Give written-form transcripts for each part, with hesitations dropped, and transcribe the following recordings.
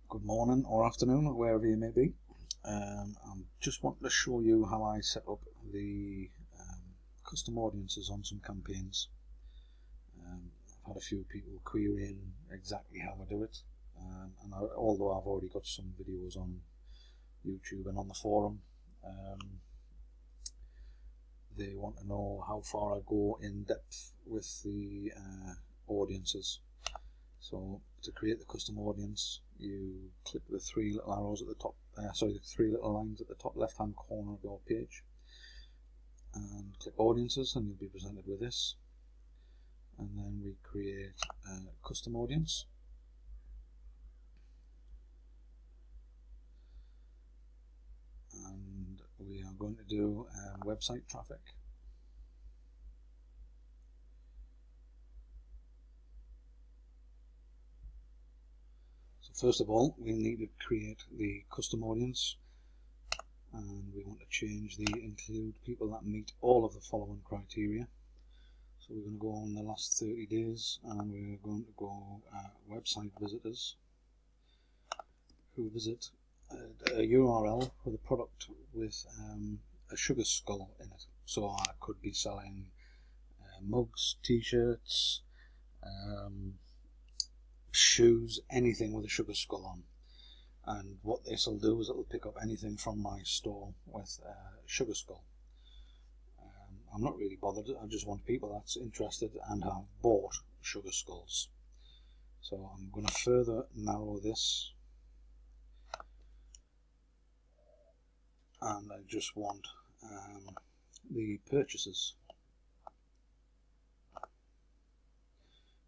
Good morning or afternoon, wherever you may be. I'm just wanting to show you how I set up the custom audiences on some campaigns. I've had a few people querying exactly how I do it, although I've already got some videos on YouTube and on the forum, they want to know how far I go in depth with the audiences. So to create the custom audience, you click the three little arrows at the top, the three little lines at the top left hand corner of your page, and click audiences, and you'll be presented with this. And then we create a custom audience. And we are going to do website traffic. So first of all, we need to create the custom audience, and we want to change the include people that meet all of the following criteria. So we're going to go on the last 30 days, and we're going to go website visitors who visit a URL with a product with a sugar skull in it. So I could be selling mugs, t-shirts, shoes, anything with a sugar skull on. And what this will do is it'll pick up anything from my store with a sugar skull. I'm not really bothered, I just want people that's interested and have bought sugar skulls. So I'm going to further narrow this, and I just want the purchases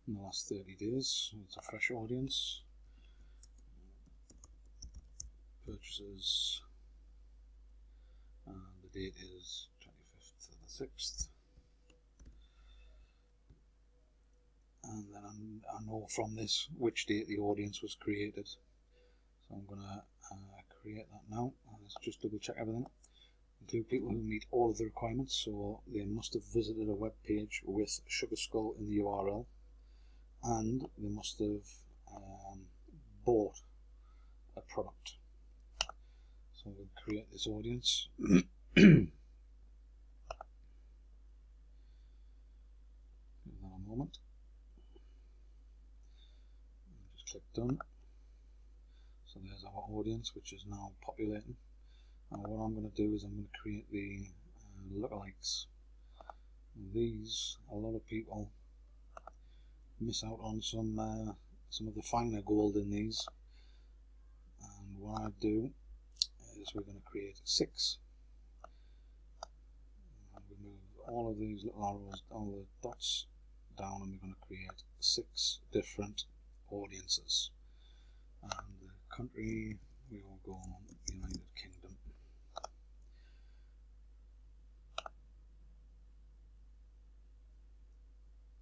in the last 30 days. It's a fresh audience. Purchases, and the date is 25th of the 6th. And then I know from this which date the audience was created. So I'm going to create that now. Let's just double check everything. Include people who meet all of the requirements, so they must have visited a web page with sugar skull in the URL, and they must have bought a product. So we'll create this audience. Give that a moment. Just click done. So there's our audience, which is now populating. And what I'm going to do is I'm going to create the lookalikes. These, a lot of people miss out on some of the finer gold in these. And what I do is we're going to create 6. And we move all of these little arrows, all the dots down, and we're going to create 6 different audiences. And the country, we will go United Kingdom.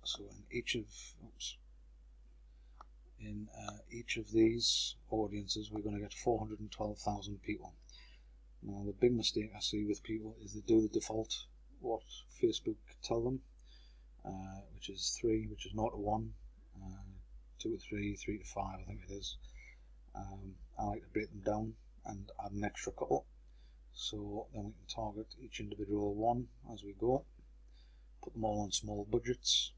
So in each of these audiences, we're going to get 412,000 people. Now the big mistake I see with people is they do the default what Facebook tell them, which is 3, which is 0 to 1, 2 to 3, 3 to 5, I think it is. I like to break them down and add an extra couple, so then we can target each individual one as we go. Put them all on small budgets,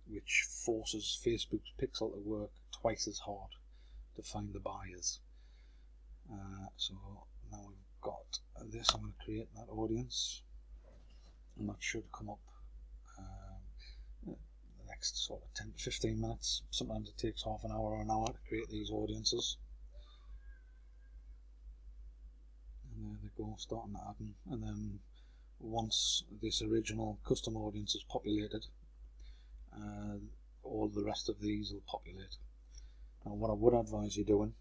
which forces Facebook's pixel to work twice as hard to find the buyers. So now we've got this, I'm going to create that audience, and that should come up the next sort of 10 to 15 minutes. Sometimes it takes half an hour or an hour to create these audiences. And there they go, starting to add them. And then once this original custom audience is populated, all the rest of these will populate. Now what I would advise you doing,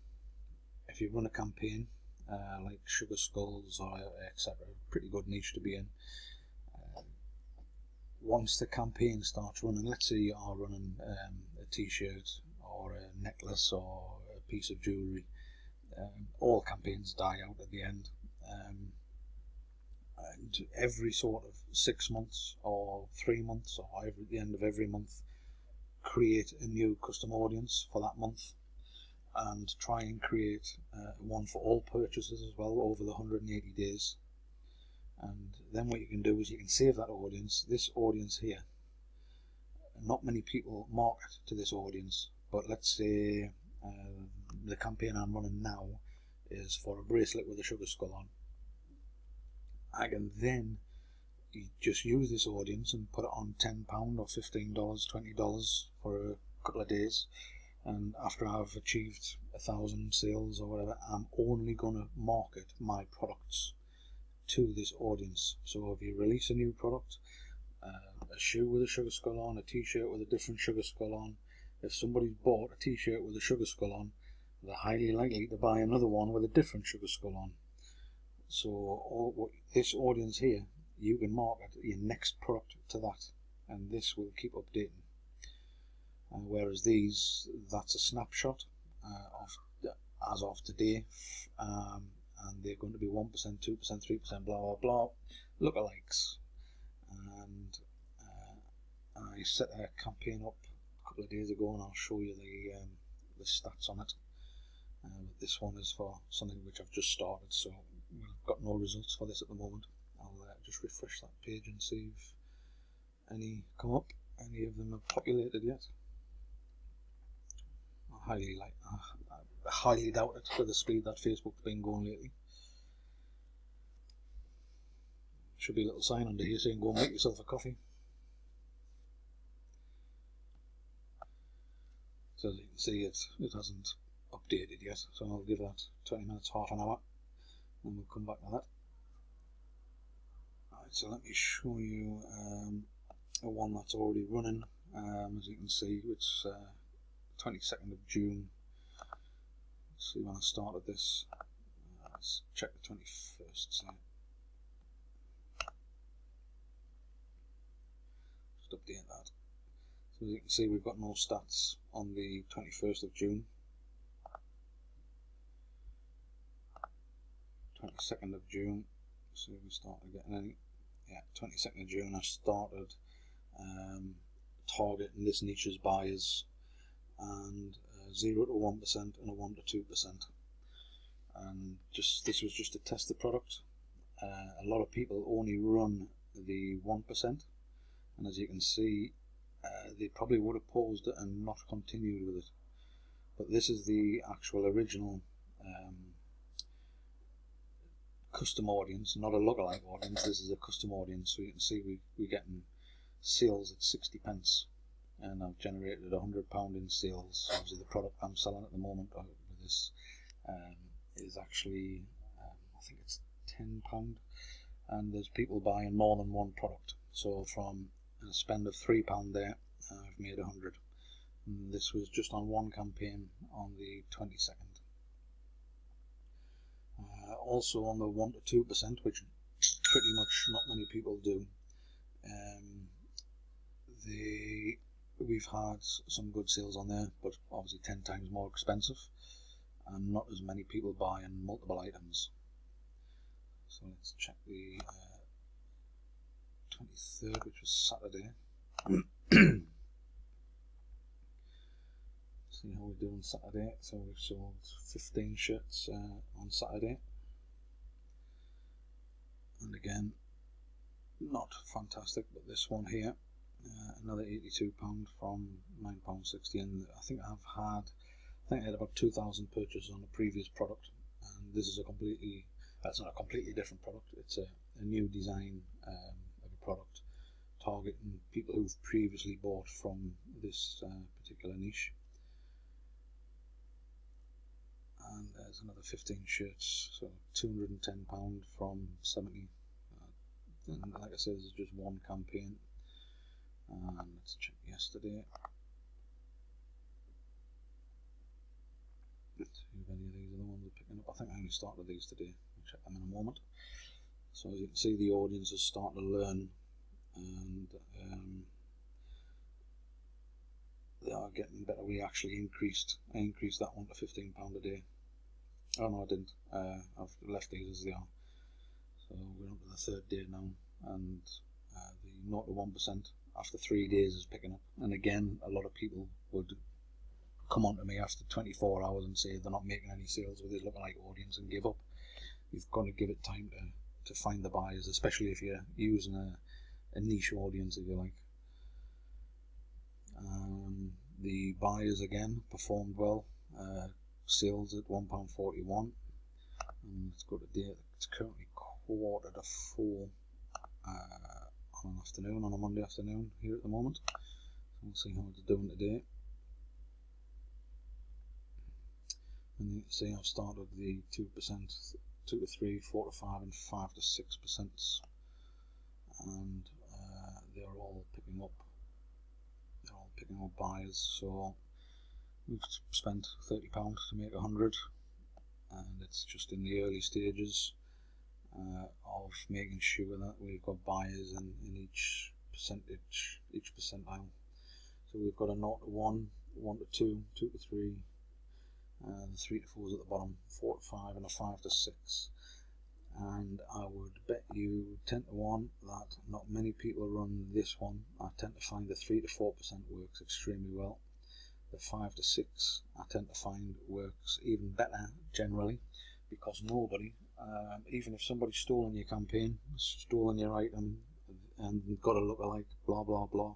if you run a campaign like sugar skulls or etc., pretty good niche to be in, once the campaign starts running, let's say you are running a t-shirt or a necklace or a piece of jewellery, all campaigns die out at the end. And every sort of 6 months or 3 months or at the end of every month, create a new custom audience for that month, and try and create one for all purchases as well over the 180 days. And then what you can do is you can save that audience, this audience here. Not many people market to this audience, but let's say the campaign I'm running now is for a bracelet with a sugar skull on. I can then just use this audience and put it on £10 or $15, $20 for a couple of days, and after I've achieved 1,000 sales or whatever, I'm only going to market my products to this audience. So if you release a new product, a shoe with a sugar skull on, a t-shirt with a different sugar skull on, if somebody's bought a t-shirt with a sugar skull on, they're highly likely to buy another one with a different sugar skull on. So this audience here, you can market your next product to that, and this will keep updating. Whereas these, that's a snapshot as of today, and they're going to be 1%, 2%, 3%, blah blah blah, lookalikes. And I set a campaign up a couple of days ago, and I'll show you the stats on it. This one is for something which I've just started, so we've got no results for this at the moment. I'll just refresh that page and see if any come up. Any of them have populated yet? I highly doubt it with the speed that Facebook's been going lately. Should be a little sign under here saying go make yourself a coffee. So as you can see, it hasn't updated yet, so I'll give that 20 minutes, half an hour, and we'll come back to that. Alright, so let me show you one that's already running. As you can see, it's 22nd of June. Let's see when I started this. Let's check the 21st. So just update that. So as you can see, we've got no stats on the 21st of June. 22nd of June. So we started getting any. Yeah, 22nd of June. I started targeting this niche's buyers, and 0 to 1% and a 1 to 2%. And this was just to test the product. A lot of people only run the 1%, and as you can see, they probably would have paused it and not continued with it. But this is the actual original custom audience, not a lookalike audience. This is a custom audience, so you can see we're getting sales at 60 pence, and I've generated £100 in sales. Obviously the product I'm selling at the moment with this is actually I think it's £10, and there's people buying more than one product. So from a spend of £3 there, I've made 100. And this was just on one campaign on the 22nd. Also on the 1 to 2%, which pretty much not many people do, we've had some good sales on there, but obviously 10 times more expensive, and not as many people buying multiple items. So let's check the 23rd, which was Saturday. See how we do on Saturday. So we've sold 15 shirts on Saturday, and again, not fantastic, but this one here, another £82 from £9.60, and I think I had about 2,000 purchases on a previous product, and this is it's not a completely different product. It's a new design of a product targeting people who've previously bought from this particular niche. And there's another 15 shirts, so £210 from 70. And like I said, this is just one campaign. And let's check yesterday. Let's see if any of these are the ones we're picking up. I think I only started these today. I'll check them in a moment. So as you can see, the audience is starting to learn, and they are getting better. I increased that one to £15 a day. Oh no, I didn't. I've left these as they are. So we're on to the third day now, and the 0 to 1% after 3 days is picking up. And again, a lot of people would come on to me after 24 hours and say they're not making any sales with this lookalike audience and give up. You've got to give it time to find the buyers, especially if you're using a niche audience, if you like. The buyers again performed well. Sales at £1.41, and let's go to date. It's currently 3:45 on an afternoon, on a Monday afternoon here at the moment. So we'll see how it's doing today. And you can see I've started the 2%, 2 to 3, 4 to 5, and 5 to 6%, and they're all picking up. They're all picking up buyers. So we've spent £30 to make 100, and it's just in the early stages of making sure that we've got buyers in each percentage, each percentile. So we've got a 0 to 1, 1 to 2, 2 to 3, and 3 to 4 at the bottom, 4 to 5, and a 5 to 6. And I would bet you 10 to 1 that not many people run this one. I tend to find the 3 to 4% works extremely well. The 5 to 6 I tend to find works even better generally, because nobody, even if somebody's stolen your campaign, stolen your item, and got a lookalike, blah blah blah,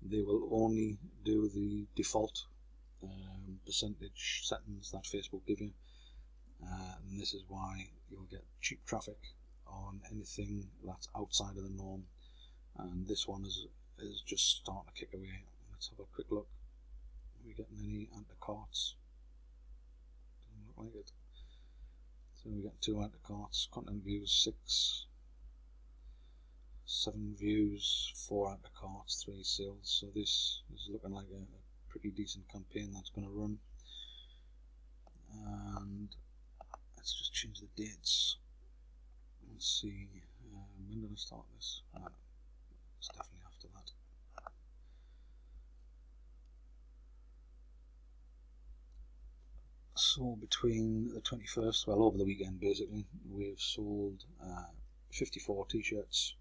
they will only do the default percentage settings that Facebook give you, and this is why you'll get cheap traffic on anything that's outside of the norm. And this one is just starting to kick away. Let's have a quick look. Are we getting any enter carts? Doesn't look like it. So we get 2 enter carts, content views 6, 7 views, 4 enter carts, 3 sales. So this is looking like a pretty decent campaign that's going to run. And let's just change the dates. Let's see, when did I start this? It's definitely after that. So between the 21st, well, over the weekend basically, we've sold 54 t-shirts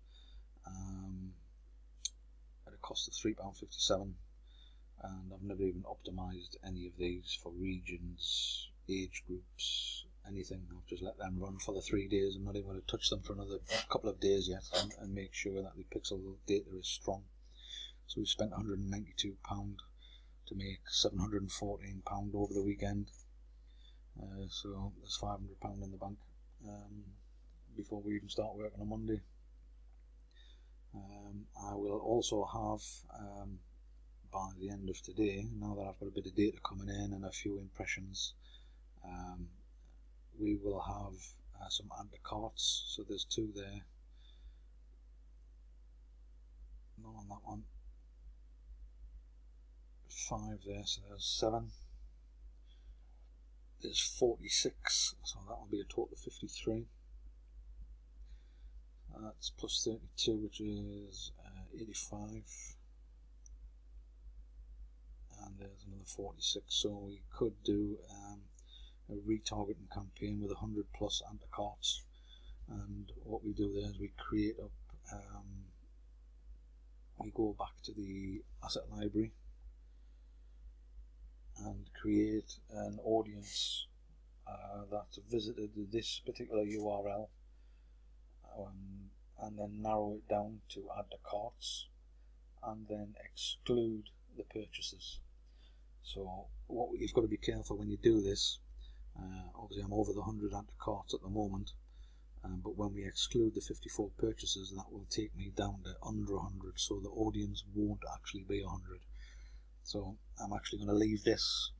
at a cost of £3.57, and I've never even optimized any of these for regions, age groups, anything. I've just let them run for the 3 days. I'm not even going to touch them for another couple of days yet, and make sure that the pixel data is strong. So we spent £192 to make £714 over the weekend. So there's £500 in the bank before we even start working on Monday. I will also have, by the end of today, now that I've got a bit of data coming in and a few impressions, we will have some enter carts. So there's 2 there, not on that one, 5 there, so there's 7. There's 46, so that will be a total of 53. That's plus 32, which is 85. And there's another 46. So we could do a retargeting campaign with 100 plus enter carts. And what we do there is we create up, we go back to the asset library and create an audience that visited this particular URL, and then narrow it down to add to carts, and then exclude the purchases. So what you've got to be careful when you do this, obviously I'm over the 100 add to carts at the moment, but when we exclude the 54 purchases, that will take me down to under 100, so the audience won't actually be 100. So I'm actually going to leave this,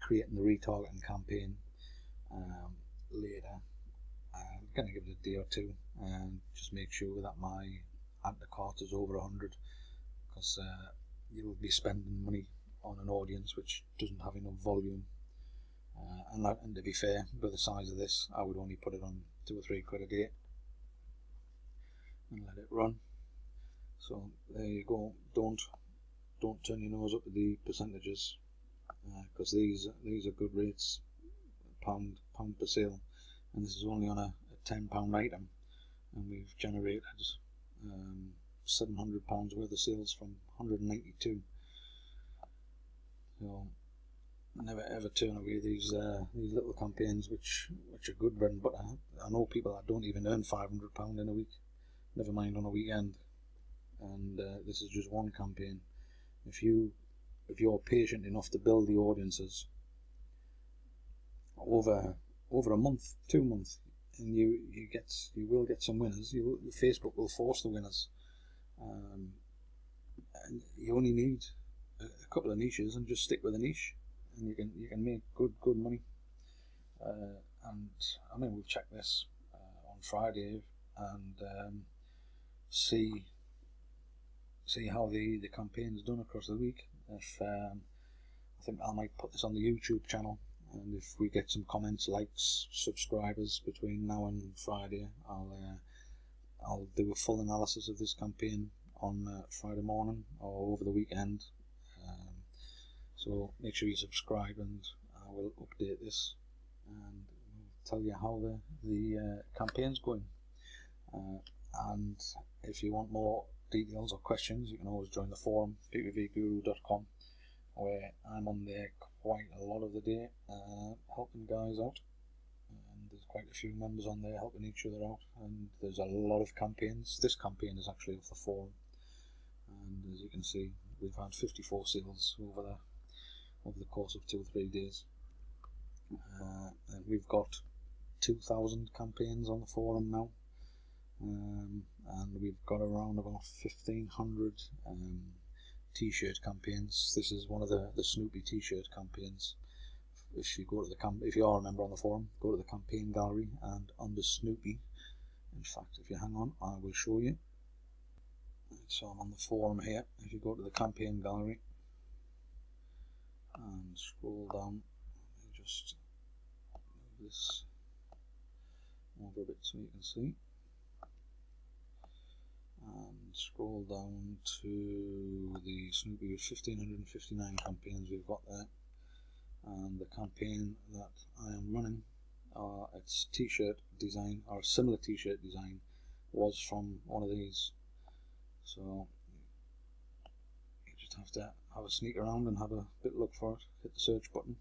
creating the retargeting campaign later. I'm going to give it a day or two and just make sure that my enter cart is over 100, because you'll be spending money on an audience which doesn't have enough volume. And to be fair, with the size of this, I would only put it on 2 or 3 quid a day and let it run. So there you go. Don't turn your nose up at the percentages, because these are good rates, pound per sale, and this is only on a £10 item, and we've generated £700 worth of sales from 192. So never ever turn away these little campaigns which are good bread and butter. I know people that don't even earn £500 in a week, never mind on a weekend, and this is just one campaign. If you're patient enough to build the audiences over a month, 2 months, and you will get some winners. Facebook will force the winners, and you only need a couple of niches, and just stick with a niche, and you can make good money. And I mean, we'll check this on Friday and see how the campaign's done across the week. If I think I might put this on the YouTube channel, and if we get some comments, likes, subscribers between now and Friday, I'll do a full analysis of this campaign on Friday morning or over the weekend. So make sure you subscribe, and I will update this and tell you how the campaign's going. And if you want more details or questions, you can always join the forum, ppvguru.com, where I'm on there quite a lot of the day, helping guys out, and there's quite a few members on there helping each other out, and there's a lot of campaigns. This campaign is actually off the forum, and as you can see, we've had 54 sales over the course of 2 or 3 days, and we've got 2,000 campaigns on the forum now, and we've got around about 1,500 t-shirt campaigns. This is one of the Snoopy t-shirt campaigns. If you go to if you are a member on the forum, go to the campaign gallery, and under Snoopy, in fact, if you hang on, I will show you. So I'm on the forum here. If you go to the campaign gallery and scroll down, just move this over a bit so you can see, and scroll down to the Snoopy with 1,559 campaigns we've got there, and the campaign that I am running, its t-shirt design, or a similar t-shirt design, was from one of these. So you just have to have a sneak around and have a bit look for it, hit the search button.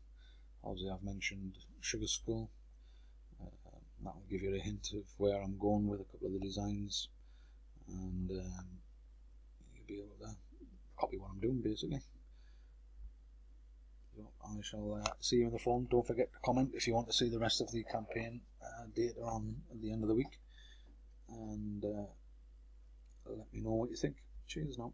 Obviously I've mentioned Sugar Skull, that will give you a hint of where I'm going with a couple of the designs, and you'll be able to copy what I'm doing basically. So I shall see you in the forum. Don't forget to comment if you want to see the rest of the campaign data on at the end of the week, and let me know what you think. Cheers now.